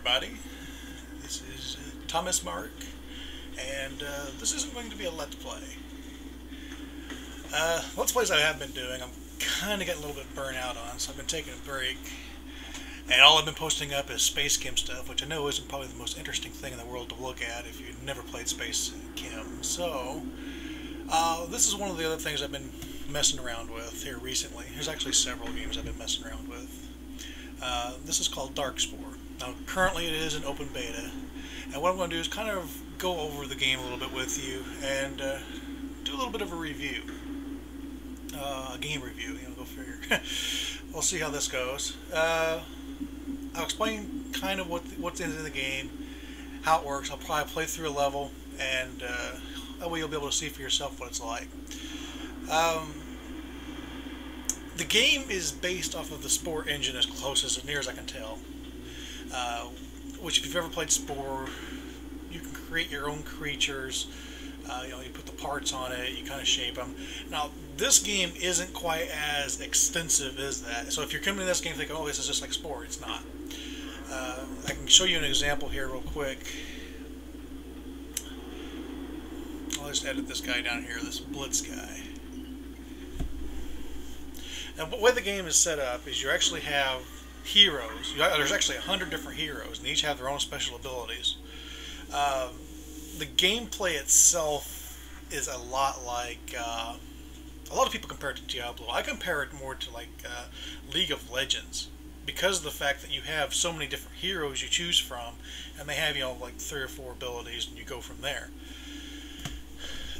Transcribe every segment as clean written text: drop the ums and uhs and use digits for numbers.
everybody. This is Thomas Mark, and this isn't going to be a Let's Play. Let's Plays I have been doing, I'm kind of getting a little bit burnt out on, so I've been taking a break. And all I've been posting up is Space Kim stuff, which I know isn't probably the most interesting thing in the world to look at if you've never played Space Kim. So, this is one of the other things I've been messing around with here recently. There's actually several games I've been messing around with. This is called Darkspore. Now, currently it is an open beta, and what I'm going to do is kind of go over the game a little bit with you and do a little bit of a review. A game review, you know, go figure. We'll see how this goes. I'll explain kind of what's in the game, how it works. I'll probably play through a level, and that way you'll be able to see for yourself what it's like. The game is based off of the Spore engine as close as near as I can tell. Which, if you've ever played Spore, you can create your own creatures. You know, you put the parts on it, you kind of shape them. Now, this game isn't quite as extensive as that. So if you're coming to this game thinking, oh, this is just like Spore, it's not. I can show you an example here real quick. I'll just edit this guy down here, this Blitz guy. Now, the way the game is set up is you actually have heroes. There's actually 100 different heroes, and each have their own special abilities. The gameplay itself is a lot like, a lot of people compare it to Diablo. I compare it more to like League of Legends, because of the fact that you have so many different heroes you choose from, and they have, you know, like 3 or 4 abilities, and you go from there.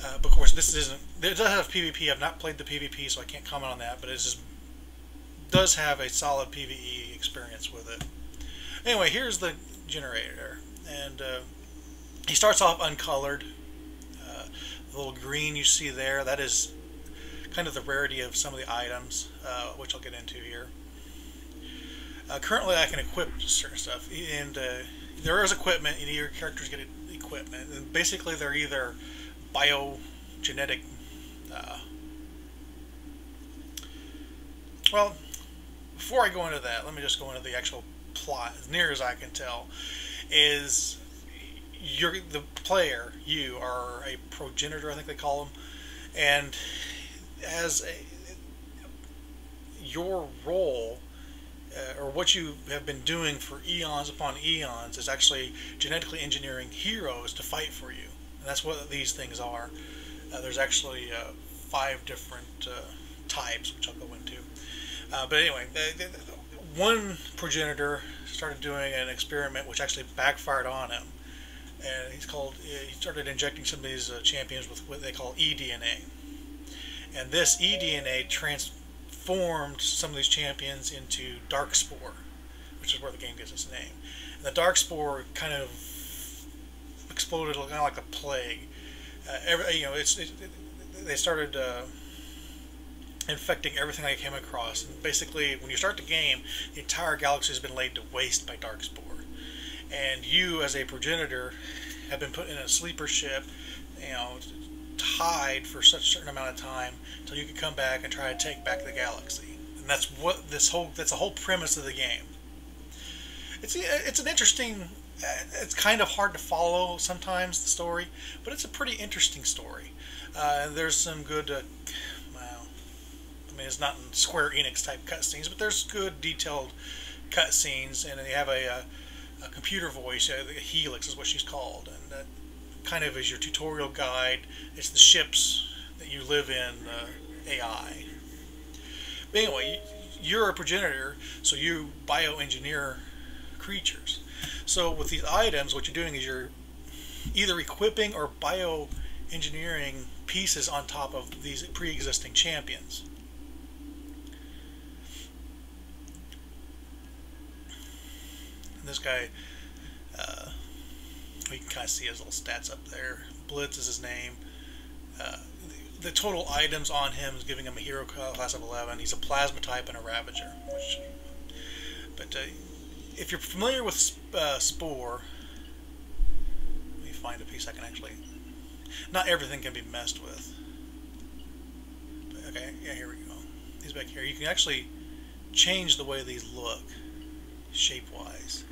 But of course, this isn't. It does have PvP. I've not played the PvP, so I can't comment on that. But it does have a solid PvE experience with it. Anyway, here's the generator, and he starts off uncolored. The little green you see there, that is kind of the rarity of some of the items, which I'll get into here. Currently, I can equip certain stuff, and there is equipment. Your characters get equipment, and basically they're either biogenetic. Well, before I go into that, let me just go into the actual plot. As near as I can tell, is the player. You are a progenitor, I think they call them, and as your role, or what you have been doing for eons upon eons, is actually genetically engineering heroes to fight for you. And that's what these things are. There's actually 5 different types, which I'll go into. But anyway, one progenitor started doing an experiment which actually backfired on him. And he started injecting some of these champions with what they call eDNA. And this eDNA transformed some of these champions into Darkspore, which is where the game gets its name. And the Darkspore kind of exploded kind of like a plague. They started infecting everything they came across. And basically, when you start the game, the entire galaxy has been laid to waste by Darkspore. And you, as a progenitor, have been put in a sleeper ship, you know, to hide for such a certain amount of time until you can come back and try to take back the galaxy. And that's what that's the whole premise of the game. It's an interesting. It's kind of hard to follow sometimes, the story, but it's a pretty interesting story. There's some good, well, I mean, it's not in Square Enix type cutscenes, but there's good detailed cutscenes, and they have a computer voice. Helix is what she's called, and that kind of is your tutorial guide. It's the ships that you live in, AI. But anyway, you're a progenitor, so you bioengineer creatures. So with these items, what you're doing is you're either equipping or bioengineering pieces on top of these pre-existing champions. And this guy, you can kind of see his little stats up there. Blitz is his name. The total items on him is giving him a hero class of 11. He's a plasma type and a Ravager. But if you're familiar with Spore, let me find a piece I can actually. Not everything can be messed with. But okay, yeah, here we go. These back here, you can actually change the way these look, shape-wise.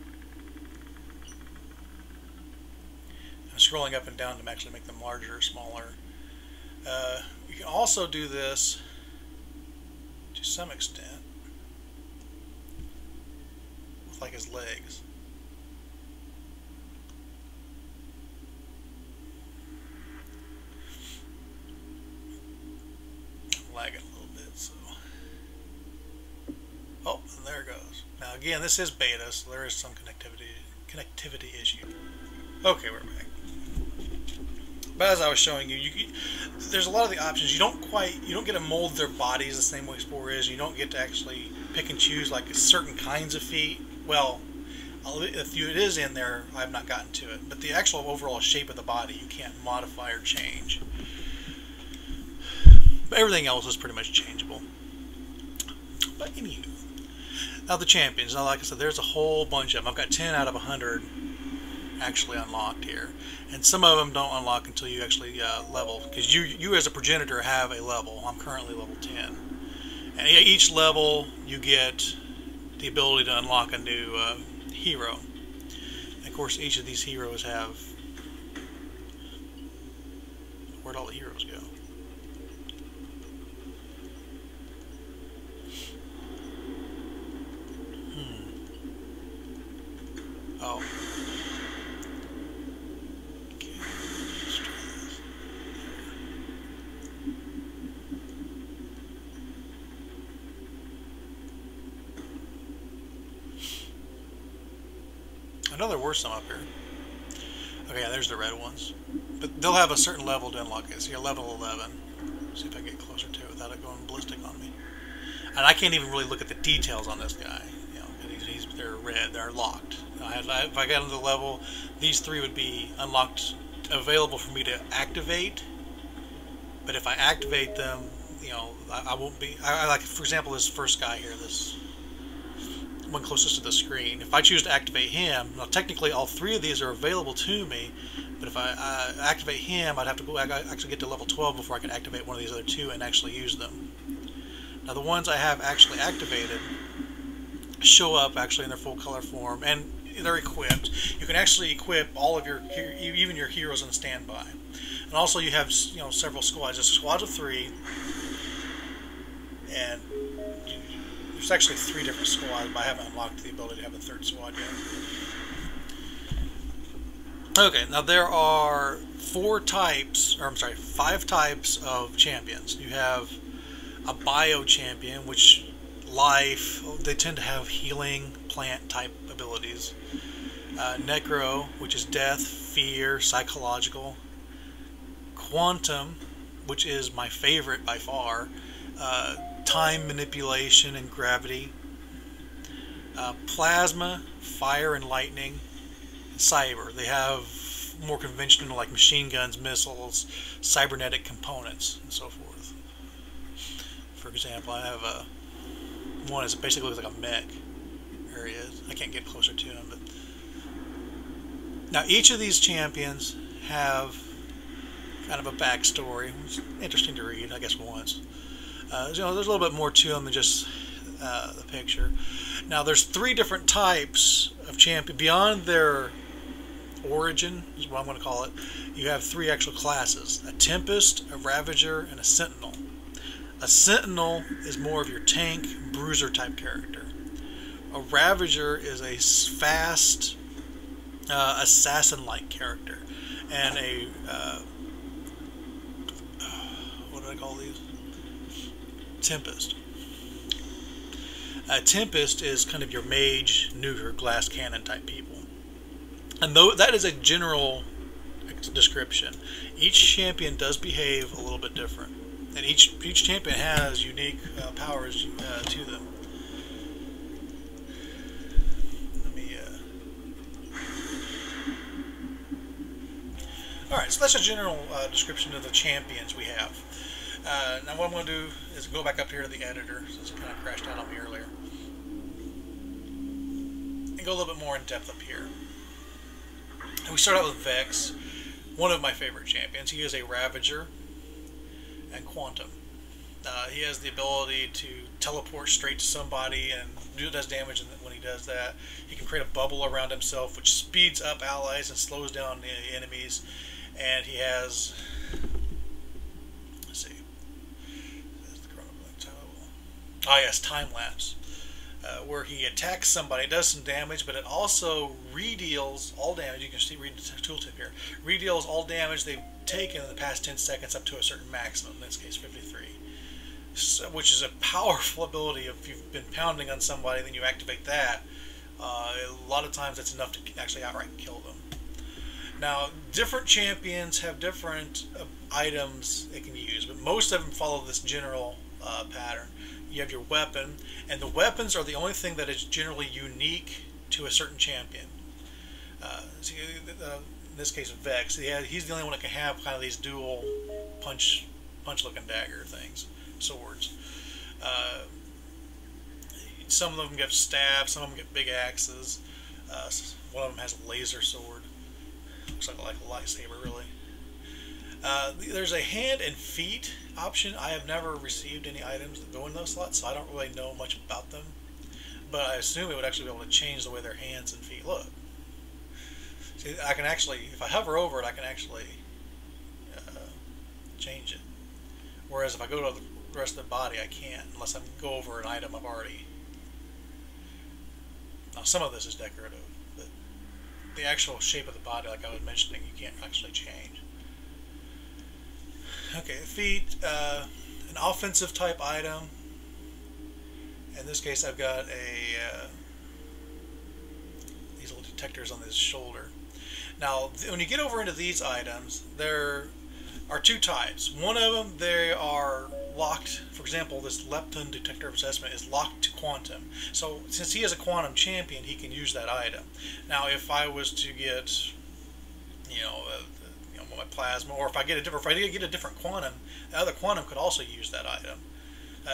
scrolling up and down to actually make them larger or smaller. You can also do this to some extent with like his legs. I'm lagging a little bit, so. Oh, and there it goes. Now again, this is beta, so there is some connectivity issue. Okay, we're back. But as I was showing you, there's a lot of the options. You don't get to mold their bodies the same way Spore is. You don't get to actually pick and choose like certain kinds of feet. Well, if it is in there, I've not gotten to it. But the actual overall shape of the body, you can't modify or change. But everything else is pretty much changeable. But anywho, now the champions. Now, like I said, there's a whole bunch of them. I've got 10 out of 100 actually unlocked here, and some of them don't unlock until you actually level, because you as a progenitor have a level. I'm currently level 10, and each level you get the ability to unlock a new hero. And of course, each of these heroes have, where'd all the heroes go? Oh. I know there were some up here. Okay, yeah, there's the red ones. But they'll have a certain level to unlock it. So you're level 11. See if I can get closer to it without it going ballistic on me. And I can't even really look at the details on this guy. You know, they're red, they're locked. If I got into the level, these 3 would be unlocked, available for me to activate. But if I activate them, you know, I won't be. I like, for example, this first guy here, this one closest to the screen. If I choose to activate him, now technically all 3 of these are available to me, but if I activate him, I'd have to go actually get to level 12 before I can activate one of these other 2 and actually use them. Now the ones I have actually activated show up actually in their full color form, and they're equipped. You can actually equip all of your, even your heroes on standby. And also you have, you know, several squads. There's a squad of 3, and there's actually 3 different squads, but I haven't unlocked the ability to have a 3rd squad yet. Okay, now there are 5 types of champions. You have a bio champion, which they tend to have healing plant type abilities. Necro, which is death, fear, psychological. Quantum, which is my favorite by far. Time manipulation and gravity. Plasma, fire and lightning. And cyber. They have more conventional, like machine guns, missiles, cybernetic components, and so forth. For example, I have one that basically looks like a mech. There he is. I can't get closer to him, but now each of these champions have kind of a backstory. It's interesting to read, I guess, once. You know, there's a little bit more to them than just the picture. Now, there's 3 different types of champion. Beyond their origin, is what I'm going to call it, you have 3 actual classes. A Tempest, a Ravager, and a Sentinel. A Sentinel is more of your tank, bruiser type character. A Ravager is a fast, assassin-like character. And a, what do I call these? Tempest. Tempest is kind of your mage, neuter, glass cannon type people. And though that is a general description, each champion does behave a little bit different. And each champion has unique powers to them. Let me. Alright, so that's a general description of the champions we have. Now what I'm going to do is go back up here to the editor, since it kind of crashed out on me earlier, and go a little bit more in depth up here. And we start out with Vex, one of my favorite champions. He is a Ravager and Quantum. He has the ability to teleport straight to somebody and does damage when he does that. He can create a bubble around himself, which speeds up allies and slows down the enemies. And he has, let's see, oh yes, time lapse, where he attacks somebody, it does some damage, but it also redeals all damage. You can see, read the tooltip here, redeals all damage they've taken in the past 10 seconds up to a certain maximum, in this case 53. So, which is a powerful ability. If you've been pounding on somebody, then you activate that. A lot of times that's enough to actually outright kill them. Now, different champions have different items they can use, but most of them follow this general pattern. You have your weapon, and the weapons are the only thing that is generally unique to a certain champion. In this case, Vex, he's the only one that can have kind of these dual punch-looking dagger things. Swords. Some of them get stabs, some of them get big axes. One of them has a laser sword. Looks like a lightsaber, really. There's a hand and feet option. I have never received any items that go in those slots, so I don't really know much about them. But I assume it would actually be able to change the way their hands and feet look. See, I can actually, if I hover over it, I can actually change it. Whereas if I go to the rest of the body, I can't, unless I go over an item I've already. Now, some of this is decorative, but the actual shape of the body, like I was mentioning, you can't actually change. Okay, feet, an offensive type item. In this case, I've got these little detectors on his shoulder. Now, when you get over into these items, there are two types. One of them, they are locked. For example, this Lepton detector of assessment is locked to quantum. So since he is a quantum champion, he can use that item. Now, if I was to get, my plasma, or if I get a different quantum, the other quantum could also use that item.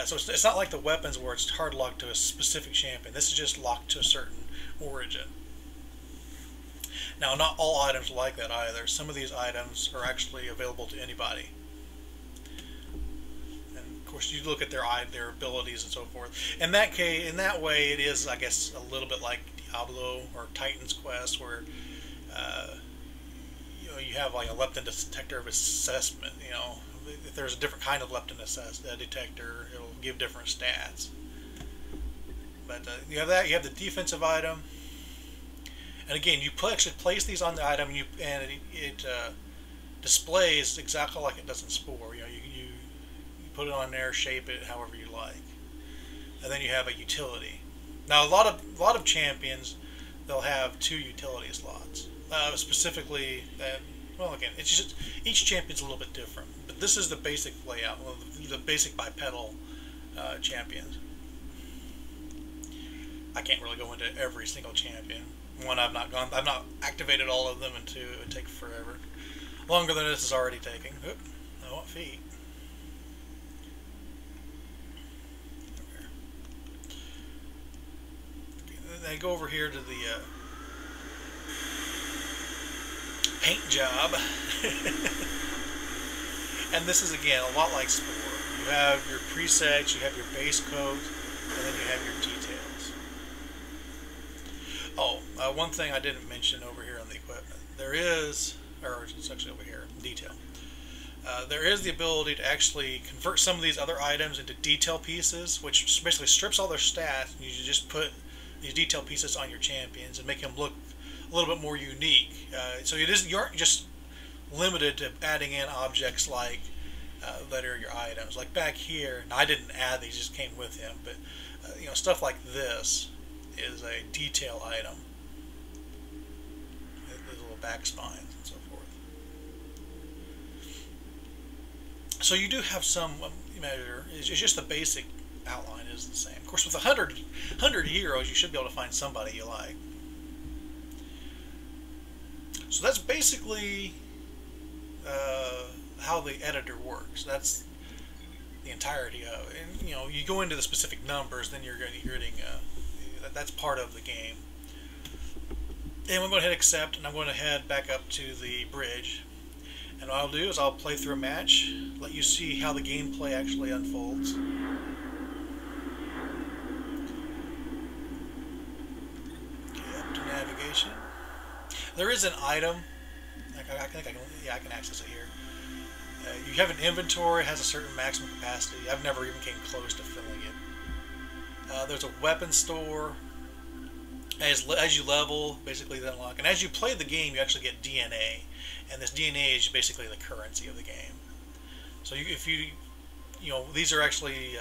So it's not like the weapons where it's hard locked to a specific champion. This is just locked to a certain origin. Now, not all items are like that either. Some of these items are actually available to anybody. And of course, you look at their abilities and so forth. In that case, in that way, it is, I guess, a little bit like Diablo or Titan's Quest, where you have like a lepton detector of assessment. If there's a different kind of lepton detector, it'll give different stats. But you have that. You have the defensive item. And again, you actually place these on the item, and it displays exactly like it does in Spore. You put it on there, shape it however you like, and then you have a utility. Now, a lot of champions, they'll have 2 utility slots. Specifically, well, again, it's just each champion's a little bit different. But this is the basic layout, the basic bipedal champions. I can't really go into every single champion. One, I've not activated all of them, and 2, it would take forever. Longer than this is already taking. Oop, I want feet. Okay, then go over here to the paint job. And this is, again, a lot like Spore. You have your presets, you have your base coat, and then you have your details. Oh, one thing I didn't mention over here on the equipment. There is, or it's actually over here, detail. There is the ability to actually convert some of these other items into detail pieces, which basically strips all their stats, and you just put these detail pieces on your champions and make them look a little bit more unique. So you aren't just limited to adding in objects like that are your items. Like back here, now I didn't add these; just came with him. But stuff like this is a detail item. The little back spines and so forth. So you do have some measure. It's just the basic outline is the same. Of course, with 100 heroes, you should be able to find somebody you like. So that's basically how the editor works. That's the entirety of it. And you go into the specific numbers, then you're getting that's part of the game. And I'm going to hit accept, and I'm going to head back up to the bridge. And what I'll do is I'll play through a match, let you see how the gameplay actually unfolds. destination. There is an item. I think I can. Yeah, I can access it here. You have an inventory. It has a certain maximum capacity. I've never even came close to filling it. There's a weapon store. As you level, basically they unlock. And as you play the game, you actually get DNA, and this DNA is basically the currency of the game. So if you know, these are actually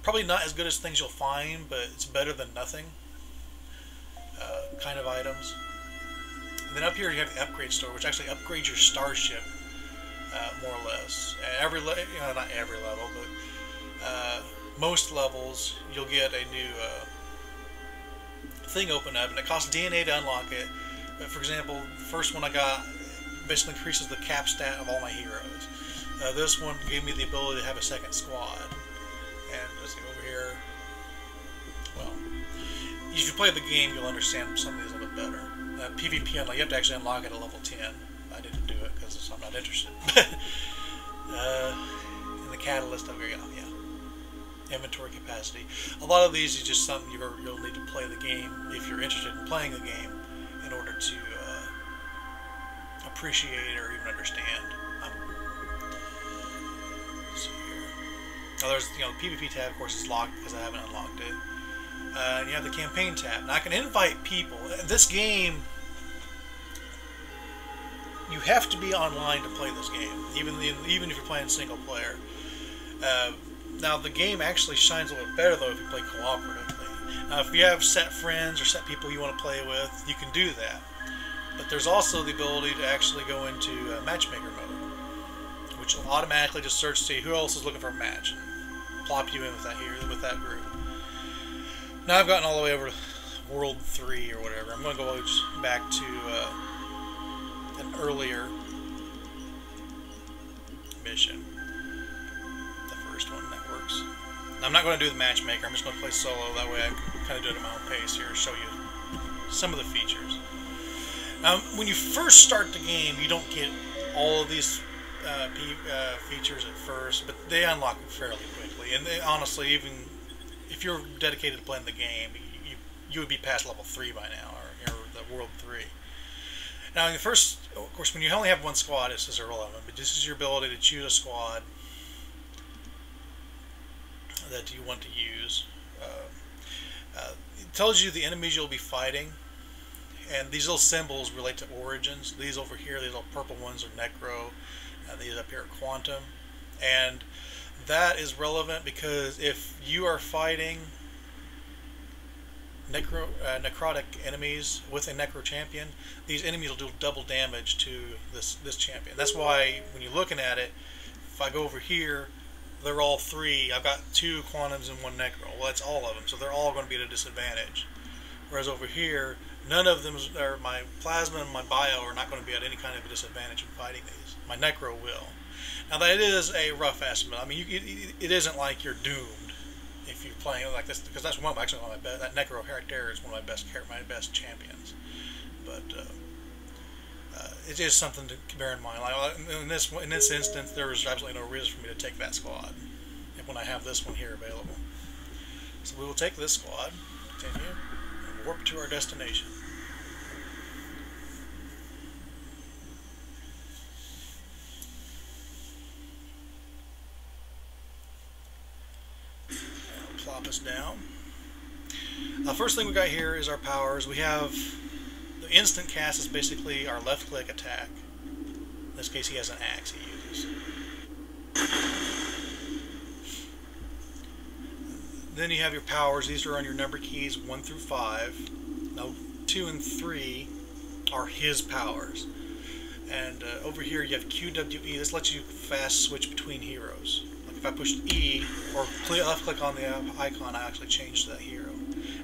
probably not as good as things you'll find, but it's better than nothing kind of items. And then up here you have the upgrade store, which actually upgrades your starship more or less. Not every level, but most levels you'll get a new thing open up, and it costs DNA to unlock it. But for example, the first one I got basically increases the cap stat of all my heroes. This one gave me the ability to have a second squad. And let's see over here. Well, if you play the game, you'll understand some of these a little bit better. PvP unlock, you have to actually unlock it at level 10. I didn't do it because I'm not interested. And the catalyst over here, yeah. Inventory capacity. A lot of these is just something you'll need to play the game if you're interested in playing the game in order to appreciate or even understand. Let's see here. Now there's, the PvP tab, of course, is locked because I haven't unlocked it. And you have the campaign tab. Now I can invite people. This game, you have to be online to play this game, even if you're playing single player. Now the game actually shines a little better though if you play cooperatively. Now if you have set friends or set people you want to play with, you can do that. But there's also the ability to actually go into matchmaker mode, which will automatically just search to see who else is looking for a match and plop you in with that group. Now I've gotten all the way over to World 3 or whatever. I'm going to go back to an earlier mission. One that works. Now, I'm not going to do the matchmaker. I'm just going to play solo. That way I can kind of do it at my own pace here. Show you some of the features. Now, when you first start the game, you don't get all of these features at first, but they unlock fairly quickly. And honestly, even if you're dedicated to playing the game, you would be past level 3 by now, or the World 3. Now, in the first, of course, when you only have one squad, this is irrelevant, but this is your ability to choose a squad that you want to use. It tells you the enemies you'll be fighting, and these little symbols relate to origins. These over here, these little purple ones are Necro, these up here are Quantum, and that is relevant because if you are fighting necrotic enemies with a Necro champion, these enemies will do double damage to this champion. That's why when you're looking at it, if I go over here, they're all three. I've got 2 Quantums and 1 Necro. Well, that's all of them, so they're all going to be at a disadvantage. Whereas over here, none of them, or my Plasma and my Bio, are not going to be at any kind of a disadvantage in fighting these. My Necro will. Now, that is a rough estimate. I mean, it isn't like you're doomed if you're playing like this, because that's one of my best. That Necro character is one of my best champions. But it is something to bear in mind. Like in this instance, there was absolutely no reason for me to take that squad when I have this one here available. So we will take this squad, continue, and warp to our destination. And plop us down. The first thing we got here is our powers. We have the instant cast is basically our left click attack. In this case, he has an axe he uses. Then you have your powers. These are on your number keys 1 through 5. Now 2 and 3 are his powers. And over here you have QWE. This lets you fast switch between heroes. Like if I push E or left click on the icon, I actually change that hero.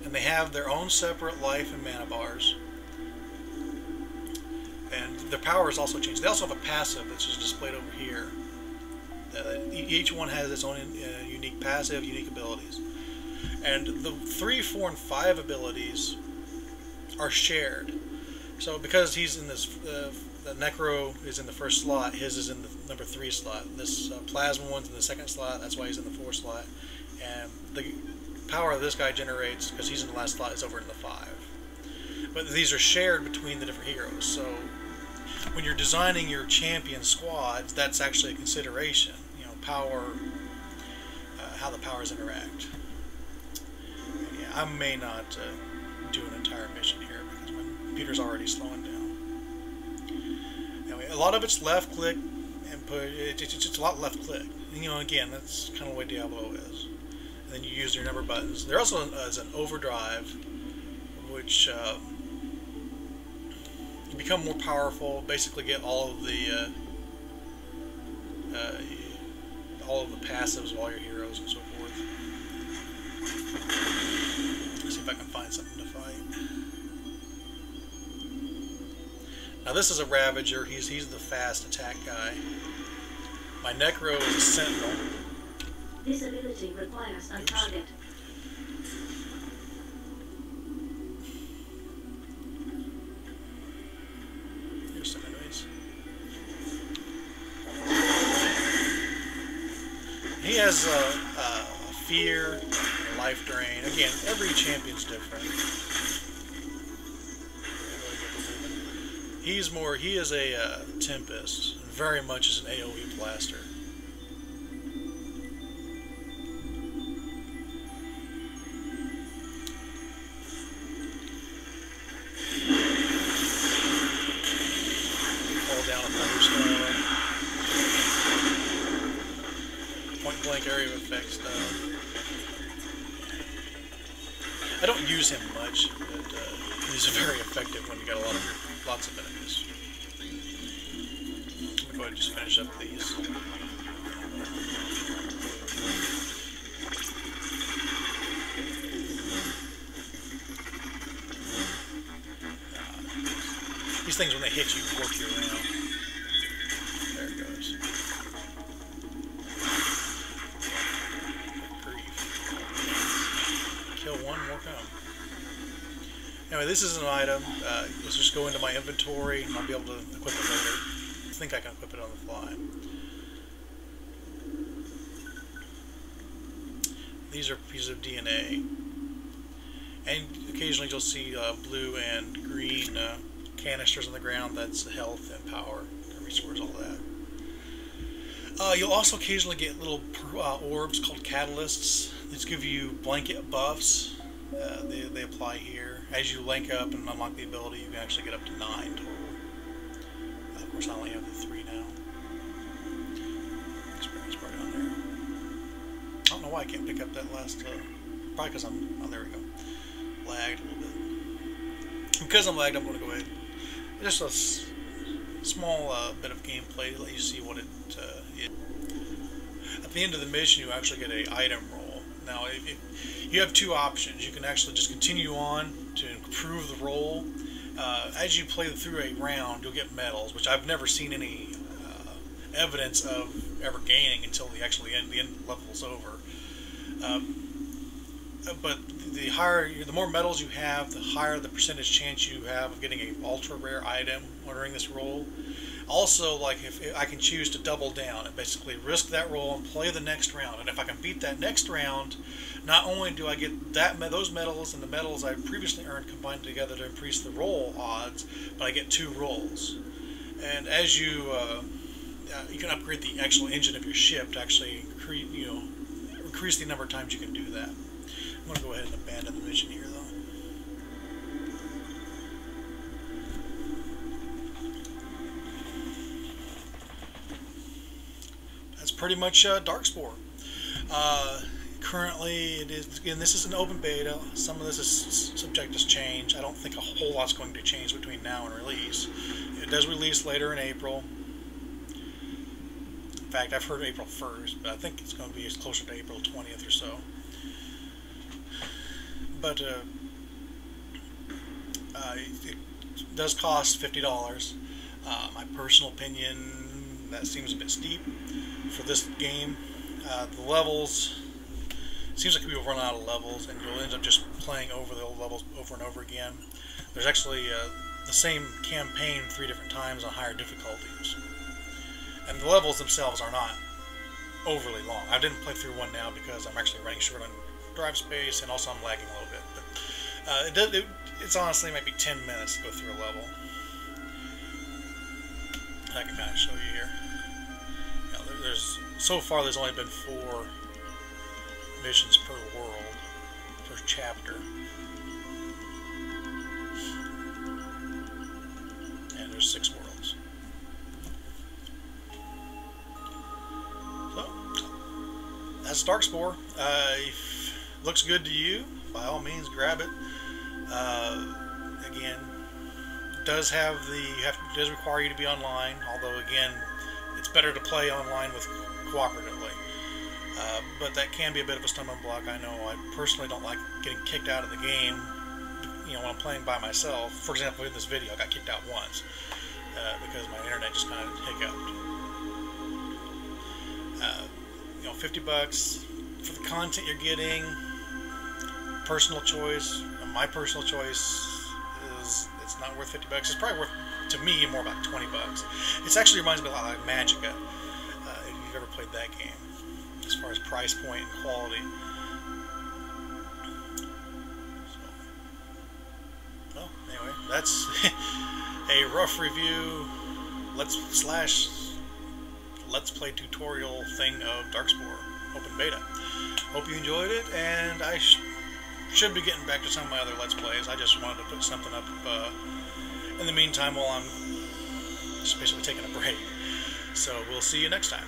And they have their own separate life and mana bars. And their powers also change. They also have a passive that's just displayed over here. Each one has its own unique passive, unique abilities. And the 3, 4, and 5 abilities are shared. So because he's in this, the Necro is in the first slot, his is in the number 3 slot. This Plasma one's in the 2nd slot, that's why he's in the 4th slot. And the power this guy generates, because he's in the last slot, is over in the 5. but these are shared between the different heroes. So when you're designing your champion squads, that's actually a consideration. You know, power, how the powers interact. And yeah, I may not do an entire mission here because my computer's already slowing down. Anyway, a lot of it's left click and put. It's a lot left click. And, you know, again, that's kind of the way Diablo is. And then you use your number buttons. There also is an overdrive, which you become more powerful. Basically, get all of the passives of all your heroes and so forth. Let's see if I can find something to fight. Now this is a Ravager. He's the fast attack guy. My Necro is a Sentinel. This ability requires a target. Here's some enemies. He has fear, and life drain. Again, every champion's different. He is a Tempest, and very much is an AoE blaster. Fall down a thunderstorm. Point blank area of effect stuff. I don't use him much, but he's very effective when you got lots of enemies. I'm gonna go ahead and just finish up these. These things, when they hit you, work you around. There it goes. Kill one, more come. Anyway, this is an item. Let's just go into my inventory and I'll be able to equip it later. I think I can equip it on the fly. These are pieces of DNA. And occasionally you'll see blue and green canisters on the ground. That's health and power. That restores all that. You'll also occasionally get little orbs called catalysts. These give you blanket buffs. They apply here. As you link up and unlock the ability, you can actually get up to 9 total. Of course, I only have the 3 now. Experience bar down there. I don't know why I can't pick up that last. Probably because I'm. Oh, there we go. Lagged a little bit. Because I'm lagged, I'm going to go ahead. Just a small bit of gameplay to let you see what it is. At the end of the mission, you actually get an item roll. Now, you have two options. You can actually just continue on to improve the roll. As you play through a round, you'll get medals, which I've never seen any evidence of ever gaining until the end level's over. But the more medals you have, the higher the percentage chance you have of getting an ultra rare item during this roll. Also, like if I can choose to double down and basically risk that roll and play the next round, and if I can beat that next round, not only do I get those medals and the medals I previously earned combined together to increase the roll odds, but I get 2 rolls. And as you can upgrade the actual engine of your ship to actually increase the number of times you can do that. I'm going to go ahead and abandon the mission here, though. That's pretty much Darkspore. Currently, it is, again, this is an open beta. Some of this is subject to change. I don't think a whole lot's going to change between now and release. It does release later in April. In fact, I've heard April 1st, but I think it's going to be closer to April 20th or so. But it does cost $50. My personal opinion, that seems a bit steep for this game. The levels, it seems like we'll run out of levels and you'll end up just playing over the old levels over and over again. There's actually the same campaign 3 different times on higher difficulties. And the levels themselves are not overly long. I didn't play through one now because I'm actually running short on drive space, and also I'm lagging a little bit. But it's honestly maybe 10 minutes to go through a level. I can kind of show you here. You know, so far there's only been 4 missions per world, per chapter. And there's 6 worlds. So, that's Darkspore. Looks good to you, by all means grab it. Again, does require you to be online, although again, it's better to play online with cooperatively. But that can be a bit of a stumbling block. I know I personally don't like getting kicked out of the game, you know, when I'm playing by myself. For example, in this video, I got kicked out once because my internet just kind of hiccuped. You know, $50 for the content you're getting. Personal choice. My personal choice is it's not worth $50. It's probably worth, to me, more about $20. It actually reminds me a lot like Magicka, if you've ever played that game, as far as price point and quality. So, well, anyway, that's a rough review. Let's play tutorial thing of Darkspore open beta. Hope you enjoyed it, and I should be getting back to some of my other Let's Plays. I just wanted to put something up in the meantime while I'm just basically taking a break. So we'll see you next time.